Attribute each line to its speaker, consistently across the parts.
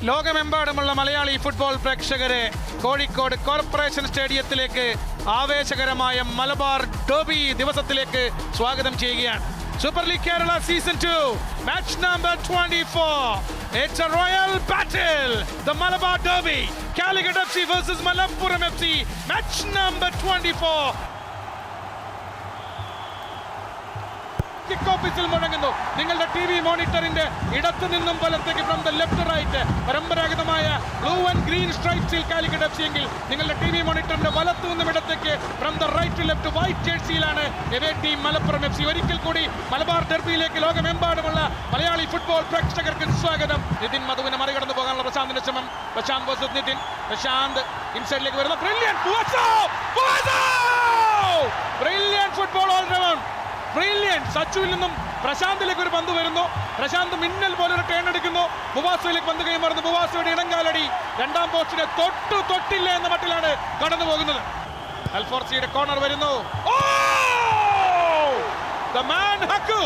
Speaker 1: ലോകമെമ്പാടുമുള്ള മലയാളി ഫുട്ബോൾ പ്രേക്ഷകരെ കോഴിക്കോട് കോർപ്പറേഷൻ സ്റ്റേഡിയത്തിലേക്ക് ആവേശകരമായ മലബാർ ഡെർബി ദിവസത്തിലേക്ക് സ്വാഗതം ചെയ്യുകയാണ്. Super league Kerala season 2 match number 24. It's a royal battle. The Malabar Derby. Calicut FC versus Malappuram FC. Match number 24. കിക്കോഫിൽ മുഴങ്ങുന്നു. നിങ്ങളുടെ TV മോണിറ്ററിന്റെ ഇടത്തു നിന്നും വലത്തേക്ക് ഫ്രം ദ ലെഫ്റ്റ് റൈറ്റ് പരമ്പരാഗതമായ ബ്ലൂ ആൻഡ് ഗ്രീൻ സ്ട്രൈപ്സിൽ കാലിക്കറ്റ് FC എങ്കിൽ നിങ്ങളുടെ TV മോണിറ്ററിന്റെ വലത്തു നിന്നും ഇടത്തേക്ക് from the right to left white ജേഴ്സിയിലാണ് എവേ ടീം മലപ്പുറം FC. ഒരിക്കൽ കൂടി മലബാർ ഡെർബിയിലേക്ക് ലോകമെമ്പാടുമുള്ള മലയാളി ഫുട്ബോൾ പ്രേക്ഷകർക്ക് സ്വാഗതം. നിതിൻ മധുവിനെ മറികടന്നു പോകാനുള്ള പ്രശാന്തിന്റെ ശ്രമം. പ്രശാന്ത് വേഴ്സസ് നിതിൻ. പ്രശാന്ത് ഇൻസൈഡിലേക്ക് വരുന്ന brilliant football all round. Brilliant. സച്ചുവിൽ നിന്നും പ്രശാന്തിലേക്ക് ഒരു പന്ത് വരുന്നു. പ്രശാന്ത് മിന്നൽ പോലെ ഒരു ടേൺ എടുക്കുന്നു. ബുവാസോയിലേക്ക് പന്ത് കൈമാറുന്നു. ബുവാസോയുടെ ഇടങ്കാലടി രണ്ടാം പോസ്റ്റിനെ തൊട്ടില്ല എന്ന മട്ടിലാണ് കടന്നു പോകുന്നത്. അൽഫോർസിയുടെ കോർണർ വരുന്നു. The man Haku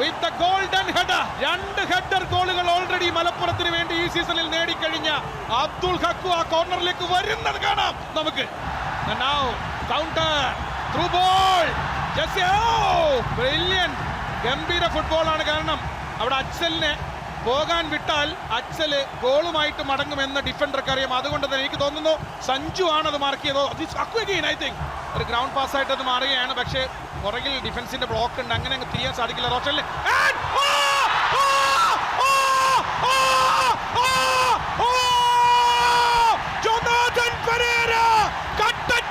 Speaker 1: with the golden header. 2 header ഗോളുകൾ ഓൾറെഡി മലപ്പുറത്തിന് വേണ്ടി ഈ സീസണിൽ നേടിക്കഴിഞ്ഞ അബ്ദുൾ ഹക്കു ആ കോർണറിലേക്ക് വരുന്നത് കാണാം നമുക്ക്. Now counter through ball. ഗംഭീര ഫുട്ബോളാണ്. കാരണം അവിടെ അച്ഛലിനെ പോകാൻ വിട്ടാൽ അച്ഛല് ഗോളുമായിട്ട് മടങ്ങുമെന്ന് ഡിഫൻഡർക്ക് അറിയാം. അതുകൊണ്ട് തന്നെ എനിക്ക് തോന്നുന്നു സഞ്ജു ആണ് അത് മാർക്ക് ചെയ്തത്. ഐ തിങ്ക് ഒരു ഗ്രൗണ്ട് പാസ് ആയിട്ട് അത് മാറുകയാണ്. പക്ഷേ പുറകിൽ ഡിഫൻസിന്റെ ബ്ലോക്ക് ഉണ്ട്. അങ്ങനെ അങ്ങ് തിരിയാൻ സാധിക്കില്ല. റോഷലിന്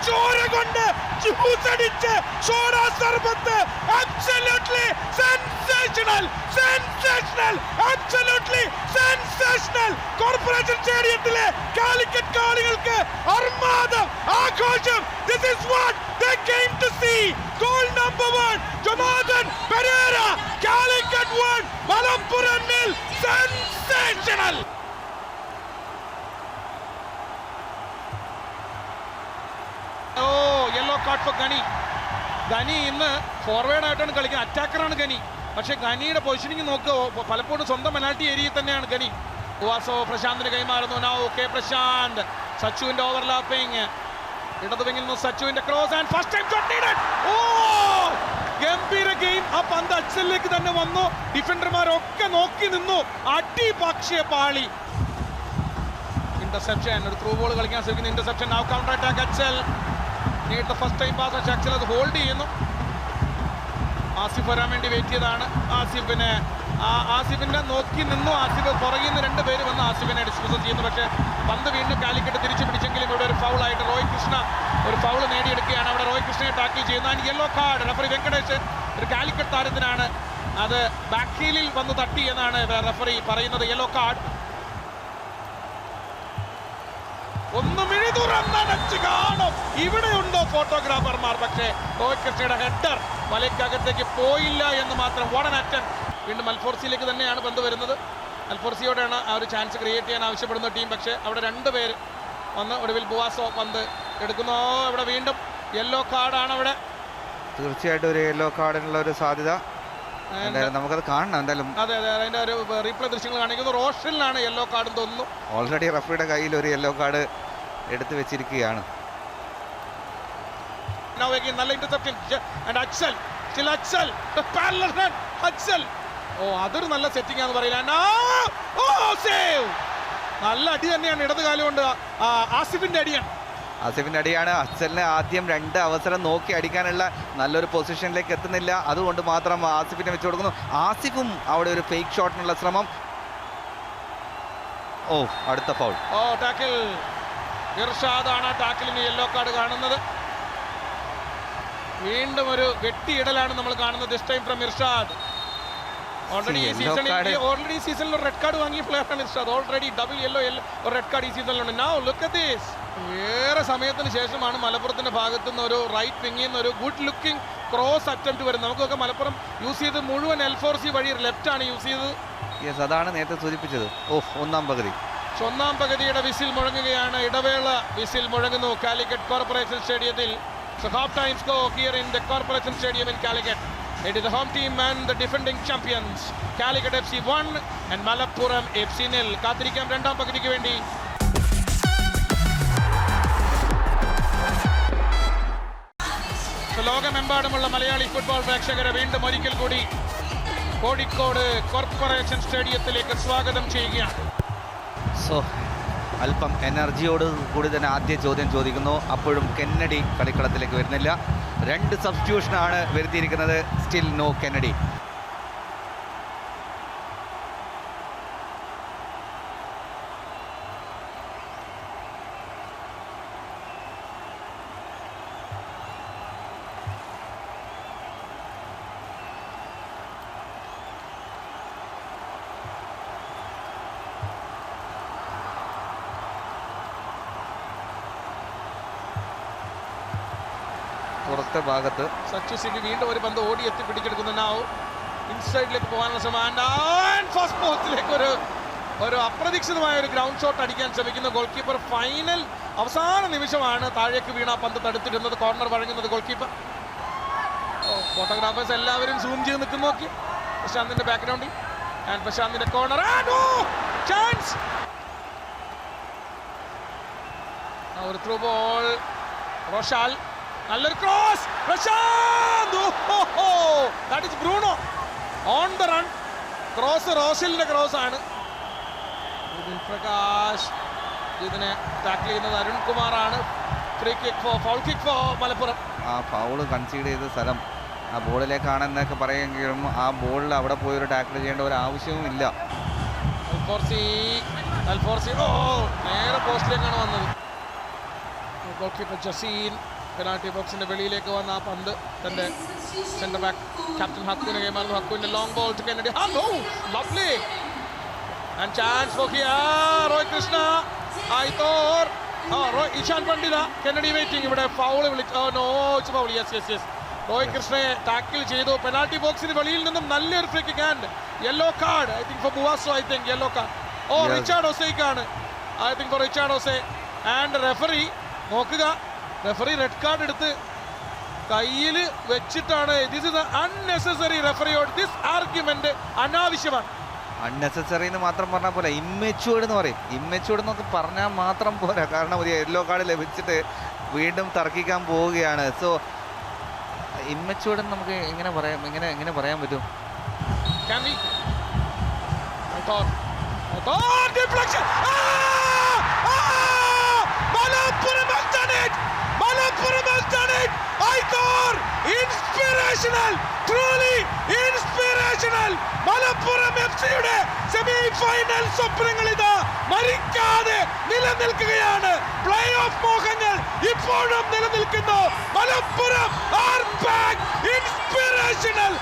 Speaker 1: ചോര കൊണ്ട് ജ്യൂസ് അടിച്ച് സോഡ സർബത്ത്. Absolutely sensational, sensational, absolutely sensational. Corporation സ്റ്റേഡിയത്തിലെ കാലിക്കറ്റ് കാളികൾക്ക് അർമാദം, ആഘോഷം. This is what they came to see. Goal number 1, Jonathan Pereira. Calicut 1, Malappuram 0. Sensational. Yellow card for Gani. Gani ഇന്ന് ഫോർവേഡ് ആയിട്ടാണ് കളിക്കുന്നത്. അറ്റാക്കറാണ് ഗനി. പക്ഷേ ഗനിയുടെ പൊസിഷനിങ് നോക്കുക, പലപ്പോഴും സ്വന്തം പെനാൽറ്റി ഏരിയയിൽ തന്നെയാണ് ഗനി. ഉവാസോ പ്രശാന്തിന് കൈമാറുന്നു. Now K Prashanth. സച്ചുവിന്റെ ഓവർലാപ്പിംഗ്. ഇടതു വിങ്ങിൽ നിന്ന് സച്ചുവിന്റെ cross and first time shot needed. ഗംഭീര ഗെയിം. ആ പന്ത് അച്ഛലിലേക്ക് തന്നെ വന്നു. ഡിഫൻഡർമാരൊക്കെ നോക്കി നിന്നു. അടി പക്ഷേ പാളി. ഇന്റർസെപ്ഷൻ. ഒരു ത്രൂ ബോൾ കളിക്കാൻ ശ്രമിക്കുന്ന interception. Now counter attack Achal. First time pass Achal അത് ഹോൾഡ് ചെയ്യുന്നു. ആസിഫ് വരാൻ വേണ്ടി വെയിറ്റ് ചെയ്താണ്. ആസിഫിനെ നോക്കി നിന്നു. ആസിഫ് പുറകിൽ നിന്ന് 2 പേര് വന്ന് ആസിഫിനെ ഡിസ്പോസ് ചെയ്യുന്നു. പക്ഷേ പന്ത് വീണ്ടും കാലിക്കറ്റ് തിരിച്ചു പിടിച്ചെങ്കിലും ഇവിടെ ഒരു ഫൗളായിട്ട് റോയ് കൃഷ്ണ ഒരു ഫൗൾ നേടിയെടുക്കുകയാണ്. അവിടെ റോയ് കൃഷ്ണയെ ടാക്കിൾ ചെയ്യുന്നു. Yellow card. റഫറി വെങ്കടേഷ് ഒരു കാലിക്കറ്റ് താരത്തിനാണ് അത് ബാക്ക് ഹീലിൽ വന്ന് തട്ടി എന്നാണ് റഫറി പറയുന്നത്. Yellow card. ഒന്ന് മിഴി തുറന്നടച്ച് കാണും. ഇവിടെയുണ്ടോ ഫോട്ടോഗ്രാഫർമാർ? പക്ഷേ റോയ് കൃഷ്ണയുടെ ഹെഡർ വലയ്ക്കകത്തേക്ക് പോയില്ല എന്ന് മാത്രം. വടൻ അറ്റൻ. വീണ്ടും അൽഫോർസിയിലേക്ക് തന്നെയാണ് പന്ത് വരുന്നത്. അൽഫോർസിയോടാണ് ആ ഒരു ചാൻസ് ക്രിയേറ്റ് ചെയ്യാൻ ആവശ്യപ്പെടുന്ന ടീം. പക്ഷേ അവിടെ 2 പേര് വന്ന് ഒടുവിൽ ബുവാസോ പന്ത് എടുക്കുന്നു. ഇവിടെ വീണ്ടും യെല്ലോ കാർഡാണ്. അവിടെ
Speaker 2: തീർച്ചയായിട്ടും ഒരു യെല്ലോ കാർഡിനുള്ള ഒരു സാധ്യത നമുക്കത് കാണണം എന്തായാലും.
Speaker 1: അതെ അതെ, അതിന്റെ ഒരു റീപ്ലേ ദൃശ്യങ്ങൾ കാണിക്കുന്നു. റോഷനിലാണ് യെല്ലോ കാർഡ് തോന്നുന്നു.
Speaker 2: ഓൾറെഡി റഫറിയുടെ കയ്യിൽ ഒരു യെല്ലോ കാർഡ് എടുത്തു വെച്ചിരിക്കുകയാണ്.
Speaker 1: നല്ല interception and Achal. Still Achal. Parallel run. Achal. അതൊരു നല്ല സെറ്റിംഗ് ആണെന്ന് പറയില്ല. സേവ്. നല്ല അടി തന്നെയാണ്. ഇടത് കാലം കൊണ്ട് ആസിഫിന്റെ അടിയാണ്.
Speaker 2: അച്ഛലിന് ആദ്യം 2 അവസരം നോക്കി അടിക്കാനുള്ള നല്ലൊരു പൊസിഷനിലേക്ക് എത്തുന്നില്ല. അതുകൊണ്ട് മാത്രം ആസിഫിനെ വെച്ച് കൊടുക്കുന്നു. ആസിഫും അവിടെ ഒരു ഫേക്ക് ഷോട്ടിനുള്ള ശ്രമം. അടുത്ത ഫൗൾ.
Speaker 1: ടാക്കിൾ. ഇർഷാദാണ് ടാക്കിളിന് യെല്ലോ കാർഡ് കാണുന്നത്. വീണ്ടും ഒരു വെട്ടിയിടലാണ് നമ്മൾ കാണുന്നത്. This time from Irshad. Already ഈ സീസണിൽ റെഡ് കാർഡ് വാങ്ങിയ പ്ലെയറാണ് Irshad. Already double yellow red card ഈ സീസണിലുണ്ട്. Now look at this. ഏറെ സമയത്തിന് ശേഷമാണ് മലപ്പുറത്തിന്റെ ഭാഗത്തു നിന്ന് ഒരു റൈറ്റ് വിങ്ങിൽ നിന്ന് ഒരു ഗുഡ് ലുക്കിംഗ് ക്രോസ് അറ്റംപ്റ്റ് വരുന്നത്. നമുക്കൊക്കെ മലപ്പുറം യൂസ് ചെയ്ത് മുഴുവൻ L4C വഴി ലെഫ്റ്റ് ആണ് യൂസ് ചെയ്തത്.
Speaker 2: അതാണ് നേരത്തെ സൂചിപ്പിച്ചത്. ഒന്നാം പകുതി.
Speaker 1: ഒന്നാം പകുതിയുടെ വിസിൽ മുഴങ്ങുകയാണ്. ഇടവേള വിസിൽ മുഴങ്ങുന്നു കാലിക്കറ്റ് കോർപ്പറേഷൻ സ്റ്റേഡിയത്തിൽ. Half time score here in the corporation stadium in Calicut. It is the home team and the defending champions. Calicut FC 1 and Malappuram FC 0. കാത്തിരിക്കാം രണ്ടാം പകുതിക്ക് വേണ്ടി. ലോകമെമ്പാടുമുള്ള മലയാളി ഫുട്ബോൾ പ്രേക്ഷകരെ വീണ്ടും ഒരിക്കൽ കൂടി കോഴിക്കോട് കോർപ്പറേഷൻ സ്റ്റേഡിയത്തിലേക്ക് സ്വാഗതം ചെയ്യുകയാണ്.
Speaker 2: സോ അല്പം എനർജിയോട് കൂടി തന്നെ ആദ്യ ചോദ്യം ചോദിക്കുന്നു. അപ്പോഴും കെന്നഡി കളിക്കളത്തിലേക്ക് വരുന്നില്ല. 2 സബ്സ്റ്റിറ്റ്യൂഷനാണ് വരുത്തിയിരിക്കുന്നത്. Still no Kennedy. പുറത്തെ ഭാഗത്ത്
Speaker 1: സച്ചു സിംഗ് വീണ്ടും ഒരു പന്ത് ഓടി എത്തി പിടിച്ചെടുക്കുന്നു. നൗ ഇൻസൈഡിലേക്ക് പോകാനുള്ള ശ്രമം. ഫസ്റ്റ് പോസ്റ്റിലേക്ക് ഒരു അപ്രതീക്ഷിതമായ ഒരു ഗ്രൗണ്ട് ഷോട്ട് അടിക്കാൻ ശ്രമിക്കുന്ന ഗോൾ കീപ്പർ. ഫൈനൽ അവസാന നിമിഷമാണ് താഴേക്ക് വീണ പന്ത് തടുത്തിരുന്നത്. കോർണർ വഴങ്ങുന്നത് ഗോൾ കീപ്പർ. ഫോട്ടോഗ്രാഫേഴ്സ് എല്ലാവരും സൂം ചെയ്ത് നിൽക്കുന്നു. നോക്കി പ്രശാന്തിന്റെ ബാക്ക്ഗ്രൗണ്ടിൽ ആൻഡ് പ്രശാന്തിന്റെ കോർണർ. ചാൻസ്. ഒരു ത്രൂ ബോൾ. റോഷാൽ. നല്ലൊരു cross. Prashanth. That is Bruno on the run. Cross റോഷലിന്റെ ക്രോസ് ആണ്. പ്രകാശ് ഇതിനെ ടാക്കിൾ ചെയ്യുന്നത് അരുൺകുമാറാണ്. Free kick foul kick for Malappuram.
Speaker 2: ആ ഫൗള് കൺസീഡ് ചെയ്ത സ്ഥലം ആ ബോളിലേക്കാണെന്നൊക്കെ പറയുമെങ്കിലും ആ ബോളിൽ അവിടെ പോയി ഒരു ടാക്കിൾ ചെയ്യേണ്ട ഒരു ആവശ്യവും ഇല്ല.
Speaker 1: നേരെ പോസ്റ്റിലേക്കാണ് വന്നത്. ഗോൾ കീപ്പർ ജസീൻ പെനാൾട്ടി ബോക്സിന്റെ വെളിയിലേക്ക് വന്ന ആ പന്ത് തന്റെ സെന്റർ ബാക്ക് ക്യാപ്റ്റൻ ഹക്കുവിനെ കൈമാറുന്നു. ഹക്കുവിന്റെ long ball to Kennedy. Lovely and chance for here. Roy Krishna. Aitor. Ishan Pandita. Kennedy waiting. ഇവിടെ ഫൗൾ വിളിച്ചു. No it's foul. Yes. Roy കൃഷ്ണയെ ടാക്കിൾ ചെയ്തു. പെനാൾട്ടി ബോക്സിന് വെളിയിൽ നിന്നും നല്ലൊരു free kick and yellow card. I think for Buazo. I think yellow card. Richard ഒസേക്കാണ്. I think for Richard Osei. And referee നോക്കുക. റെഫറി റെഡ് കാർഡ് എടുത്ത് കയ്യിൽ വെച്ചിട്ടാണ്. This is unnecessary. റെഫറിയോട് this argument അനാവശ്യമാണ്.
Speaker 2: അൺനെസസറി എന്ന് മാത്രം പറഞ്ഞാൽ പോലെ ഇമ്മെച്യൂർഡ് എന്ന് പറയും. ഇമ്മെച്യൂർഡ് എന്നൊക്കെ പറഞ്ഞാൽ മാത്രം പോരാ. കാരണം ഒരു യെല്ലോ കാർഡ് ലഭിച്ചിട്ട് വീണ്ടും തർക്കിക്കാൻ പോവുകയാണ്. സോ ഇമ്മെച്യൂർഡ് നമുക്ക് എങ്ങനെ പറയാൻ പറ്റും?
Speaker 1: Malappuram has done it. Aitor, inspirational, truly inspirational. Malappuram FCയുടെ സെമി ഫൈനൽ സ്വപ്നങ്ങൾ ഇതാ മരിക്കാതെ നിലനിൽക്കുകയാണ്. പ്ലേ ഓഫ് മോഹങ്ങൾ ഇപ്പോഴും നിലനിൽക്കുന്നു. Malappuram are back. Inspirational,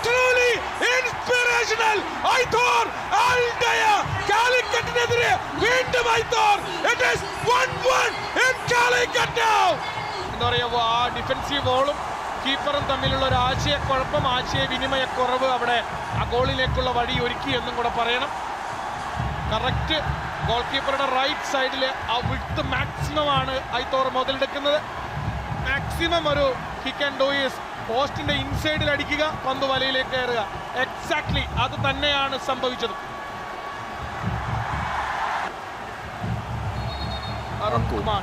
Speaker 1: truly inspirational. Aitor Aldaya കാലിക്കറ്റിനെതിരെ വീണ്ടും Aitor. It is 1-1 in Calicut now. എന്താ പറയുക, ആ ഡിഫൻസീവ് ബോളും കീപ്പറും തമ്മിലുള്ള ഒരു ആശയക്കുഴപ്പം, ആശയവിനിമയക്കുറവ് അവിടെ ആ ഗോളിലേക്കുള്ള വഴി ഒരുക്കി എന്നും കൂടെ പറയണം. കറക്റ്റ് ഗോൾ കീപ്പറുടെ റൈറ്റ് സൈഡിൽ ആ വിഡ്ത്ത് മാക്സിമം ആണ് ഐത്തോർ മുതലെടുക്കുന്നത്. മാക്സിമം ഒരു കിക്ക് ആൻഡ് ഡു ഈസ് പോസ്റ്റിന്റെ ഇൻസൈഡിൽ അടിക്കുക, പന്ത് വലയിലേക്ക് കയറുക. എക്സാക്ട്ലി അത് തന്നെയാണ് സംഭവിച്ചത്. Arun Kumar.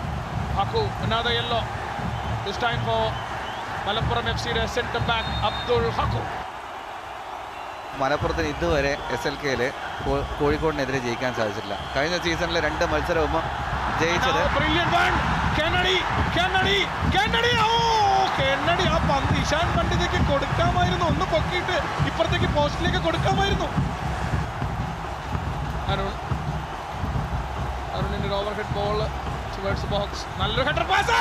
Speaker 1: Hakku, another yellow. This time for Malappuram FCയുടെ സെന്റർ ബാക്ക് അബ്ദുൾ ഹക്കു.
Speaker 2: മലപ്പുറത്തിന് ഇതുവരെ SLKയിൽ കോഴിക്കോടിനെതിരെ ജയിക്കാൻ സാധിച്ചിട്ടില്ല. കഴിഞ്ഞ സീസണിലെ 2 മത്സരവും ജയിച്ചത്.
Speaker 1: കെന്നഡി ആ പന്ത് ഇഷാൻ പണ്ഡിതയ്ക്ക് കൊടുക്കാമായിരുന്നു. ഒന്ന് പൊക്കിയിട്ട് ഇപ്പുറത്തേക്ക് പോസ്റ്റിലേക്ക് കൊടുക്കാമായിരുന്നു. അരുണിന്റെ over head ball towards box. നല്ലൊരു header pass.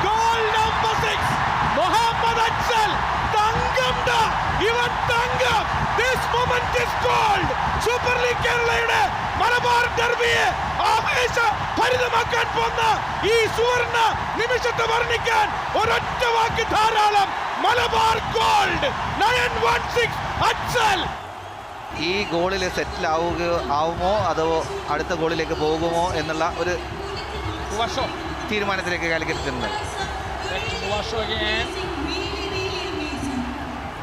Speaker 1: Goal number 6 Muhammad Ajsal. തങ്കം, ഇവൻ തങ്കം. This moment is gold. Super league കേരളയുടെ മലബാർ ഡെർബിയെ ആവേശഭരിതമാക്കാൻ പോകുന്ന ഈ സുവർണ നിമിഷത്തെ വർണ്ണിക്കാൻ ഒരൊറ്റ വാക്ക് ധാരാളം. മലബാർ ഗോൾഡ്. 916 അജ്സൽ.
Speaker 2: ഈ ഗോളിൽ സെറ്റിൽ ആവുമോ അതോ അടുത്ത ഗോളിലേക്ക് പോകുമോ എന്നുള്ള ഒരു
Speaker 1: വർഷം
Speaker 2: തീരുമാനത്തിലേക്ക് കാലിക്കറ്റ് എത്തുന്നത്.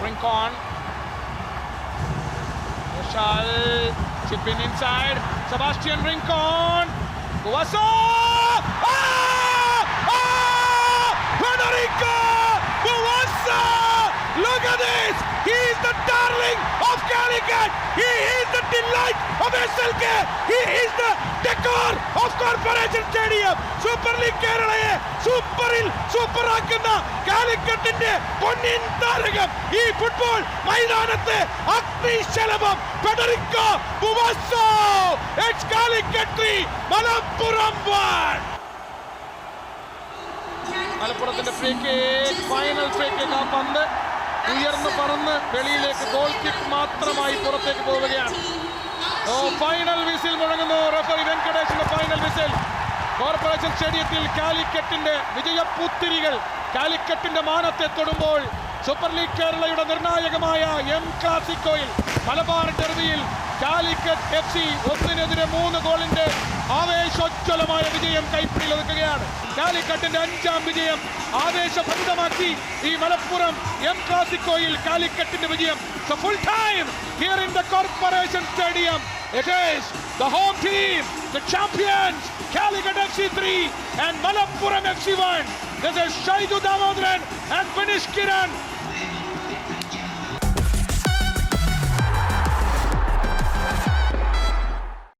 Speaker 1: Rincon. Vishal chipping inside. Sebastian Rincon. Buvasso. Federico Buvasso. Look at this. He is the darling of Calicut. He is the delight of SLK. He is the decor of Corporation Stadium. Super League കേരളയെ സൂപ്പറിൽ സൂപ്പറാക്കുന്ന കാലിക്കറ്റിന്റെ പൊന്നിൻ താരകം ഈ football മൈതാനത്തെ അഗ്നിശലഭം Federico Buazo. It's Calicut 3, Malappuram 1. മലപ്പുറത്തിന്റെ free kick, final free kick. ആ പന്ത് ഉയർന്ന് പറന്ന് വെളിയിലേക്ക് ഗോൾ കിക്ക് മാത്രമായി പുറത്തേക്ക് പോവുകയാണ്. ഫൈനൽ വിസിൽ മുഴങ്ങുന്നു. റഫറി വെങ്കടേഷിന്റെ ഫൈനൽ വിസിൽ. കോർപ്പറേഷൻ സ്റ്റേഡിയത്തിൽ കാലിക്കറ്റിന്റെ വിജയപ്പൂത്തിരികൾ കാലിക്കറ്റിന്റെ മാനത്തെ തൊടുമ്പോൾ സൂപ്പർ ലീഗ് കേരളയുടെ നിർണായകമായ എം ക്ലാസിക്കോയിൽ മലബാർ ഡെർബിയിൽ കാലിക്കറ്റ് FC 1-3 ഗോളിന്റെ ആവേശോജ്വലമായ വിജയം കൈപ്പിടിയിൽ ഒതുക്കുകയാണ്. കാലിക്കറ്റിന്റെ 5ാം വിജയം ആവേശഭരിതമാക്കി ഈ മലപ്പുറം എം ക്ലാസിക്കോയിൽ കാലിക്കറ്റിന്റെ വിജയം. So full time here in the Corporation Stadium. It is the home team, the champions, Calicut FC 3 and Malappuram FC 1. This is Shaidu Damodaran and Vinish Kiran